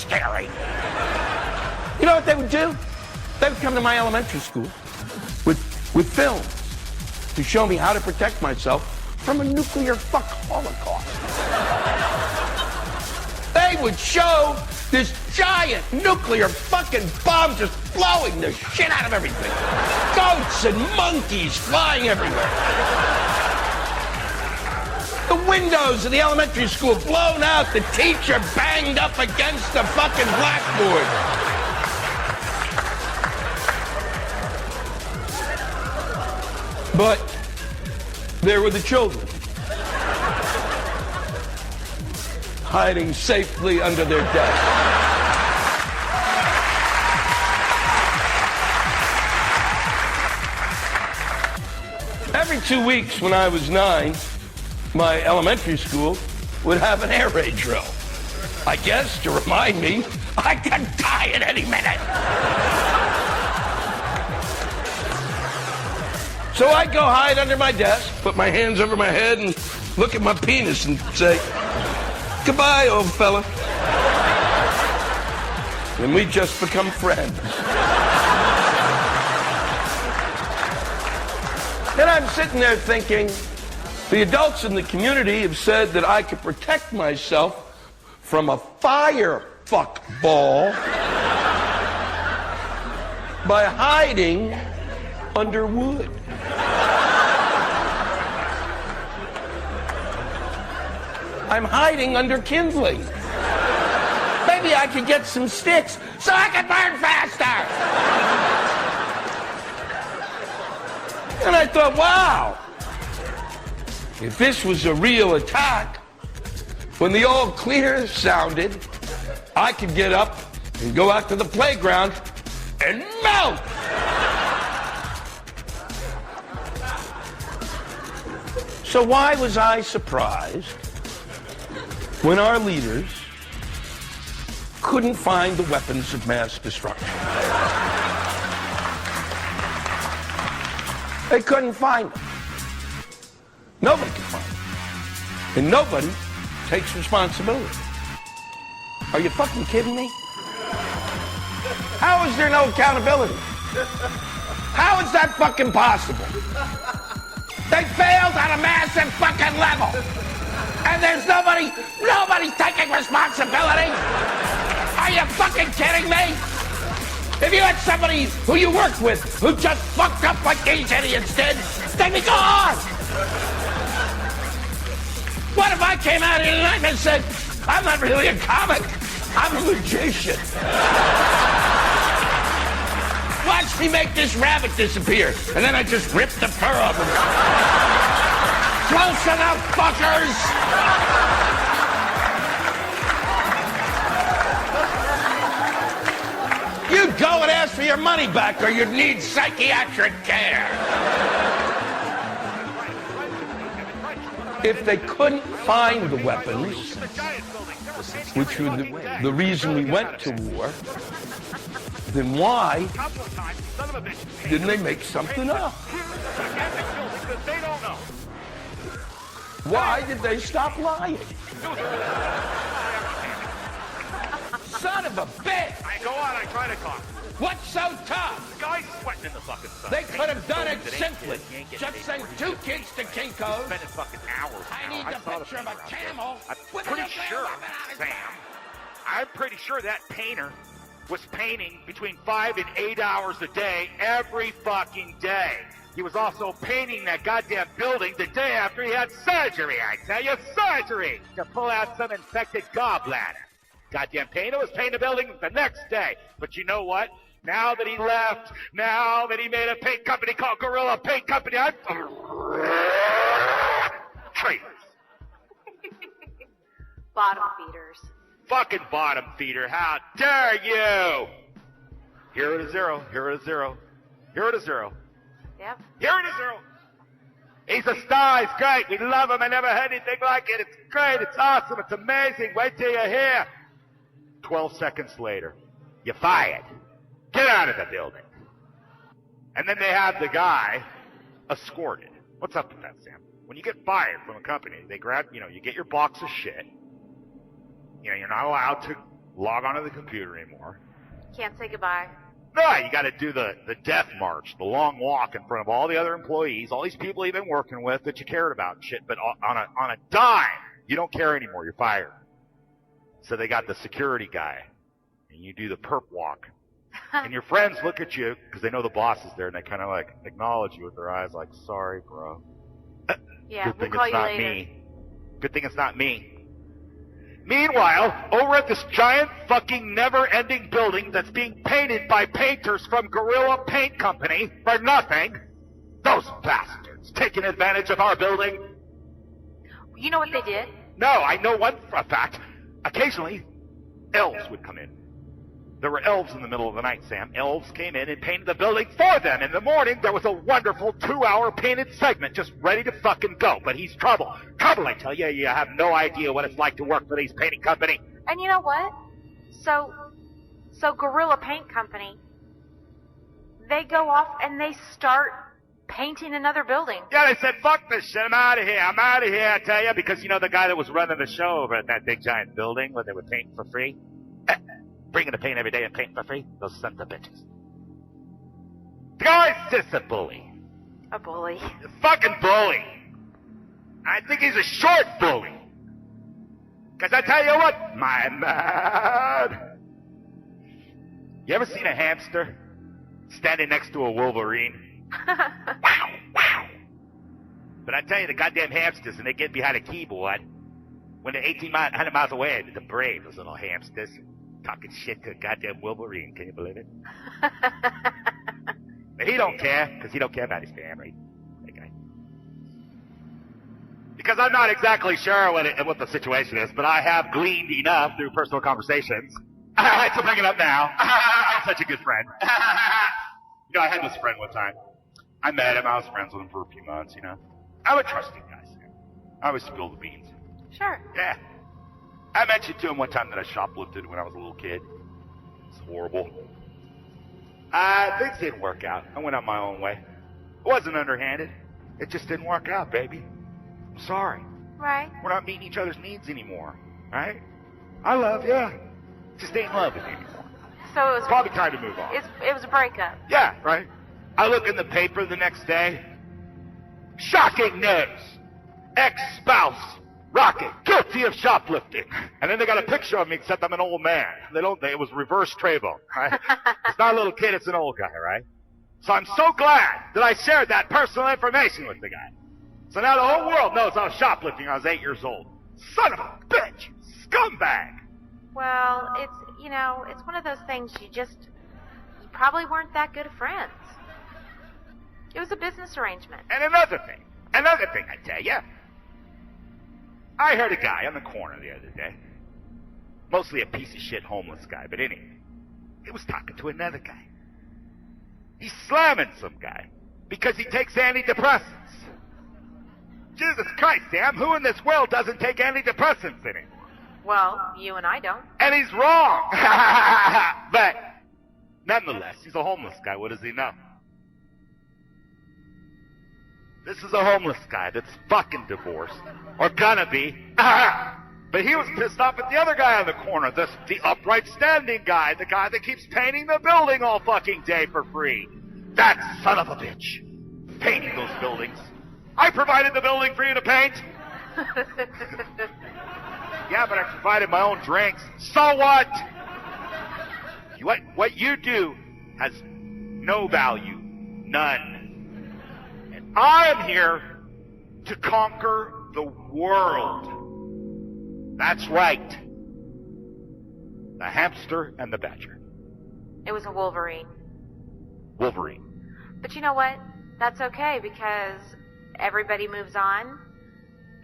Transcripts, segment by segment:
scary. You know what they would do? They would come to my elementary school with films to show me how to protect myself from a nuclear fuck holocaust. They would show this giant nuclear fucking bomb just blowing the shit out of everything. Goats and monkeys flying everywhere. The windows of the elementary school blown out, the teacher banged up against the fucking blackboard. But there were the children, hiding safely under their desks. Every 2 weeks when I was 9, my elementary school would have an air raid drill. I guess to remind me I could die at any minute. So I'd go hide under my desk, put my hands over my head, and look at my penis and say, "Goodbye, old fella." And we just become friends. And I'm sitting there thinking, the adults in the community have said that I could protect myself from a fire fuck ball by hiding under wood. I'm hiding under kindling. Maybe I could get some sticks so I could burn faster. And I thought, wow, if this was a real attack, when the all clear sounded, I could get up and go out to the playground and melt. So why was I surprised when our leaders couldn't find the weapons of mass destruction? They couldn't find them. Nobody could find them. And nobody takes responsibility. Are you fucking kidding me? How is there no accountability? How is that fucking possible? They failed on a massive fucking level. And there's nobody's taking responsibility? Are you fucking kidding me? If you had somebody who you worked with who just fucked up like these idiots did, they'd be gone. What if I came out here tonight and said, I'm not really a comic, I'm a magician. Watch me make this rabbit disappear. And then I just rip the fur off him. Close enough, fuckers! You'd go and ask for your money back, or you'd need psychiatric care. If they couldn't find the weapons, which was the reason we went to war, then why didn't they make something up? Why did they stop lying? Son of a bitch! Go on, I try to talk. What's so tough? The guy's sweating in the fucking sun. They could have done it simply. Just send 2 kids to Kinko's. Spending fucking hours. I need the picture of a camel. I'm pretty sure, Sam, I'm pretty sure that painter was painting between 5 and 8 hours a day, every fucking day. He was also painting that goddamn building the day after he had surgery, I tell you, surgery, to pull out some infected gallbladder. Goddamn painter was painting the building the next day. But you know what? Now that he left, now that he made a paint company called Gorilla Paint Company, traitors. Bottom feeders. Fucking bottom feeder, how dare you! Hero to zero, hero to zero, hero to zero. Yep. Hero to zero. He's a star, he's great, we love him, I never heard anything like it, it's great, it's awesome, it's amazing, wait till you're here. 12 seconds later, you're fired. Get out of the building. And then they have the guy escorted. What's up with that, Sam? When you get fired from a company, they grab, you get your box of shit. You're not allowed to log onto the computer anymore. Can't say goodbye. No, you got to do the death march, the long walk in front of all the other employees, all these people you've been working with that you cared about and shit. But on a dime, you don't care anymore. You're fired. So they got the security guy, and you do the perp walk. And your friends look at you because they know the boss is there, and they kind of like acknowledge you with their eyes, like, "Sorry, bro." Yeah, Good thing we'll call it's you not later. me. Good thing it's not me. Meanwhile, over at this giant fucking never-ending building that's being painted by painters from Gorilla Paint Company for nothing, those bastards taking advantage of our building. You know what they did? No, I know one for a fact. Occasionally, elves would come in. There were elves in the middle of the night, Sam. Elves came in and painted the building for them. In the morning, there was a wonderful 2-hour painted segment just ready to fucking go. But he's trouble. Trouble, I tell you. You have no idea what it's like to work for these painting company. And you know what? So Gorilla Paint Company, they go off and they start painting another building. Yeah, they said, fuck this shit. I'm out of here. I'm out of here, I tell you. Because, you know, the guy that was running the show over at that big giant building where they were painting for free? Bringing the paint every day and painting for free? Those sons of bitches. The guy's just a bully. A bully. A fucking bully. I think he's a short bully. Because I tell you what, my man. You ever seen a hamster standing next to a wolverine? Wow. But I tell you, the goddamn hamsters, and they get behind a keyboard, when they're 100 miles away, they're brave, those little hamsters. Talking shit to a goddamn wolverine, can you believe it? But he don't care, because he don't care about his family. Okay. Because I'm not exactly sure what the situation is, but I have gleaned enough through personal conversations. To bring it up now. I'm such a good friend. You know, I had this friend one time. I met him, I was friends with him for a few months, you know. I'm a trusting guy, Sam. I always spill the beans. Sure. Yeah. I mentioned to him one time that I shoplifted when I was a little kid. It's horrible. Things didn't work out. I went on my own way. It wasn't underhanded. It just didn't work out, baby. I'm sorry. Right. We're not meeting each other's needs anymore, right? I love you. Just ain't in love with you anymore. So it was Probably time to move on. it was a breakup. Yeah, right? I look in the paper the next day. Shocking news. Ex-spouse. Rocket, guilty of shoplifting. And then they got a picture of me except I'm an old man. It was reverse Trayvon, right? It's not a little kid, it's an old guy, right? So I'm so glad that I shared that personal information with the guy. So now the whole world knows I was shoplifting when I was 8 years old. Son of a bitch! Scumbag! Well, it's one of those things you probably weren't that good of friends. It was a business arrangement. And another thing I tell you. I heard a guy on the corner the other day. Mostly a piece of shit homeless guy, but anyway. He was talking to another guy. He's slamming some guy because he takes antidepressants. Jesus Christ, Sam, who in this world doesn't take antidepressants anymore? Well, you and I don't. And he's wrong. But nonetheless, he's a homeless guy. What does he know? This is a homeless guy that's fucking divorced. Or gonna be. But he was pissed off at the other guy on the corner. The upright standing guy. The guy that keeps painting the building all fucking day for free. That son of a bitch. Painting those buildings. I provided the building for you to paint. Yeah, but I provided my own drinks. So what? What you do has no value. None. I'm here to conquer the world. That's right. The hamster and the badger. It was a Wolverine. Wolverine. But you know what? That's okay because everybody moves on.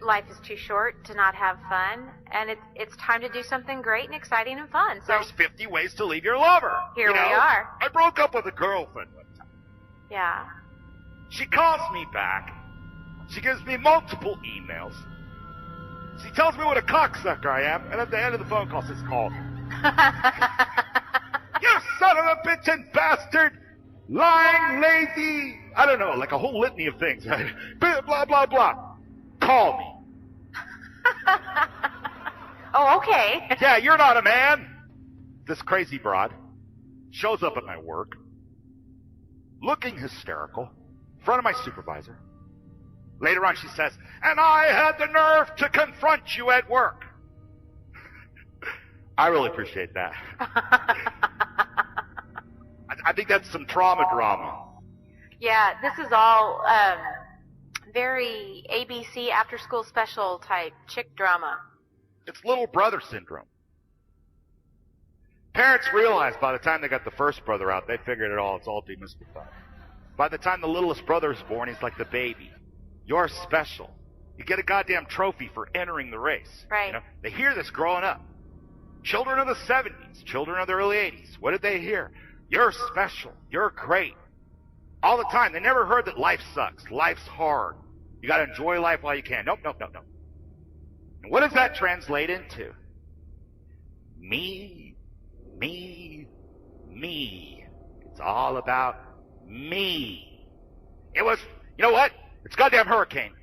Life is too short to not have fun, and it's time to do something great and exciting and fun. So There's 50 ways to leave your lover. Here we are. I broke up with a girlfriend one time. Yeah. She calls me back. She gives me multiple emails. She tells me what a cocksucker I am, and at the end of the phone call says, call me. You son of a bitch and bastard! Lying, lazy, I don't know, like a whole litany of things. Blah, blah, blah, blah. Call me. Oh, okay. Yeah, you're not a man. this crazy broad shows up at my work, looking hysterical, in front of my supervisor. Later on, she says, and I had the nerve to confront you at work. I really appreciate that. I think that's some trauma drama. Yeah, this is all very ABC after-school special type chick drama. It's little brother syndrome. Parents realized by the time they got the first brother out, they figured it all. It's all demystified. By the time the littlest brother is born, he's like the baby. You're special. You get a goddamn trophy for entering the race. Right. You know? They hear this growing up. Children of the 70s, children of the early 80s, what did they hear? You're special. You're great. All the time. They never heard that life sucks. Life's hard. You got to enjoy life while you can. Nope. And what does that translate into? Me. It's all about me. It was, you know what? It's a goddamn hurricane.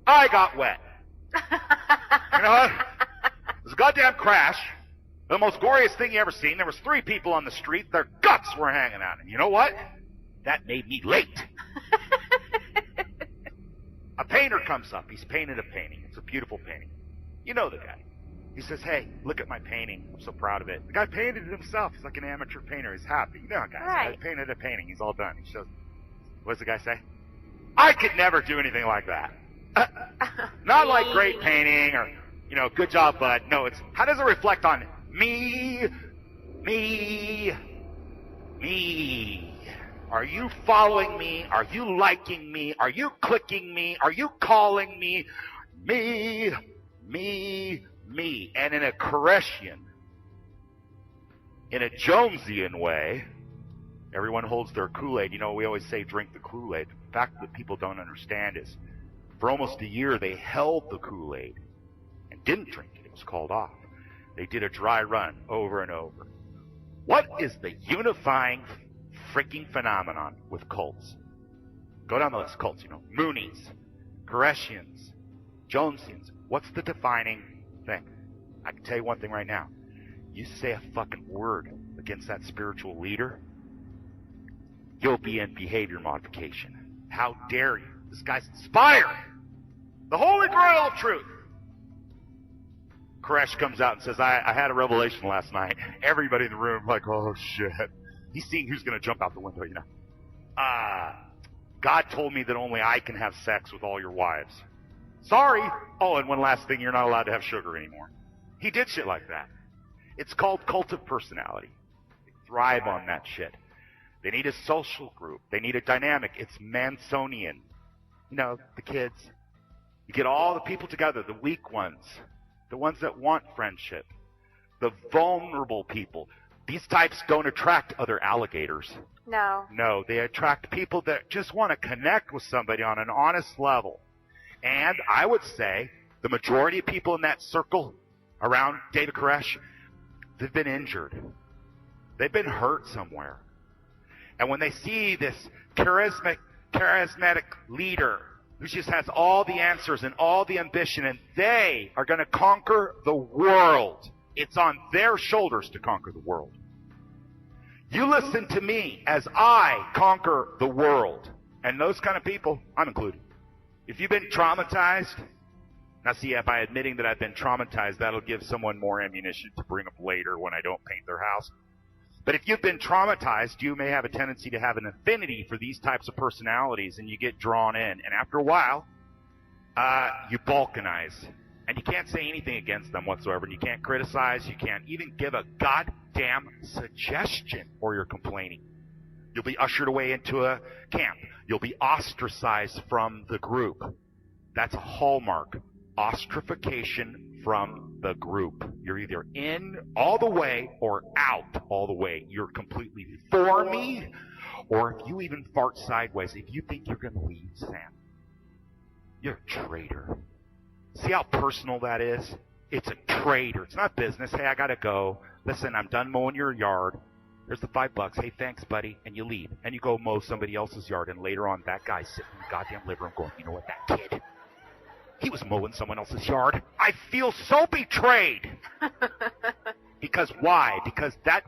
I got wet. You know what? It was a goddamn crash. The most glorious thing you ever seen. There was 3 people on the street. Their guts were hanging out. And you know what? That made me late. A painter comes up. He's painted a painting. It's a beautiful painting. You know the guy. He says, hey, look at my painting. I'm so proud of it. The guy painted it himself. He's like an amateur painter. He's happy. You know how guys. Right. I painted a painting. He's all done. He shows. What does the guy say? I could never do anything like that. Not like great painting or, you know, good job, bud. No, it's how does it reflect on me? Are you following me? Are you liking me? Are you clicking me? Are you calling me? Me. And in a Koreshian, in a Jonesian way, everyone holds their Kool-Aid. You know, we always say drink the Kool-Aid. The fact that people don't understand is for almost a year they held the Kool-Aid and didn't drink it. It was called off. They did a dry run over and over. What is the unifying freaking phenomenon with cults? Go down the list. Cults, you know, Moonies, Koreshians, Jonesians. What's the defining thing? I can tell you one thing right now. You say a fucking word against that spiritual leader, you'll be in behavior modification. How dare you? This guy's inspired. The Holy Grail of truth. Koresh comes out and says, I had a revelation last night. Everybody in the room like, oh shit. He's seeing who's going to jump out the window, you know. God told me that only I can have sex with all your wives. Sorry. Oh, and one last thing, you're not allowed to have sugar anymore. He did shit like that. It's called cult of personality. They thrive on that shit. They need a social group. They need a dynamic. It's Mansonian. You know, the kids. You get all the people together, the weak ones, the ones that want friendship, the vulnerable people. These types don't attract other alligators. No, they attract people that just want to connect with somebody on an honest level. And I would say the majority of people in that circle around David Koresh, they've been injured. They've been hurt somewhere. And when they see this charismatic leader who just has all the answers and all the ambition, and they are going to conquer the world, it's on their shoulders to conquer the world. You listen to me as I conquer the world. And those kind of people, I'm included. If you've been traumatized, now see, by admitting that I've been traumatized, that'll give someone more ammunition to bring up later when I don't paint their house. But if you've been traumatized, you may have a tendency to have an affinity for these types of personalities, and you get drawn in. And after a while, you balkanize. And you can't say anything against them whatsoever. And you can't criticize. You can't even give a goddamn suggestion, or you're complaining. You'll be ushered away into a camp. You'll be ostracized from the group. That's a hallmark. Ostracification from the group. You're either in all the way or out all the way. You're completely for me, or if you even fart sideways, if you think you're going to leave, Sam, you're a traitor. See how personal that is? It's a traitor. It's not business. Hey, I got to go. Listen, I'm done mowing your yard. There's the $5. Hey, thanks, buddy. And you leave. And you go mow somebody else's yard. And later on, that guy's sitting in the goddamn living room going, you know what, that kid, he was mowing someone else's yard. I feel so betrayed. Because why? Because that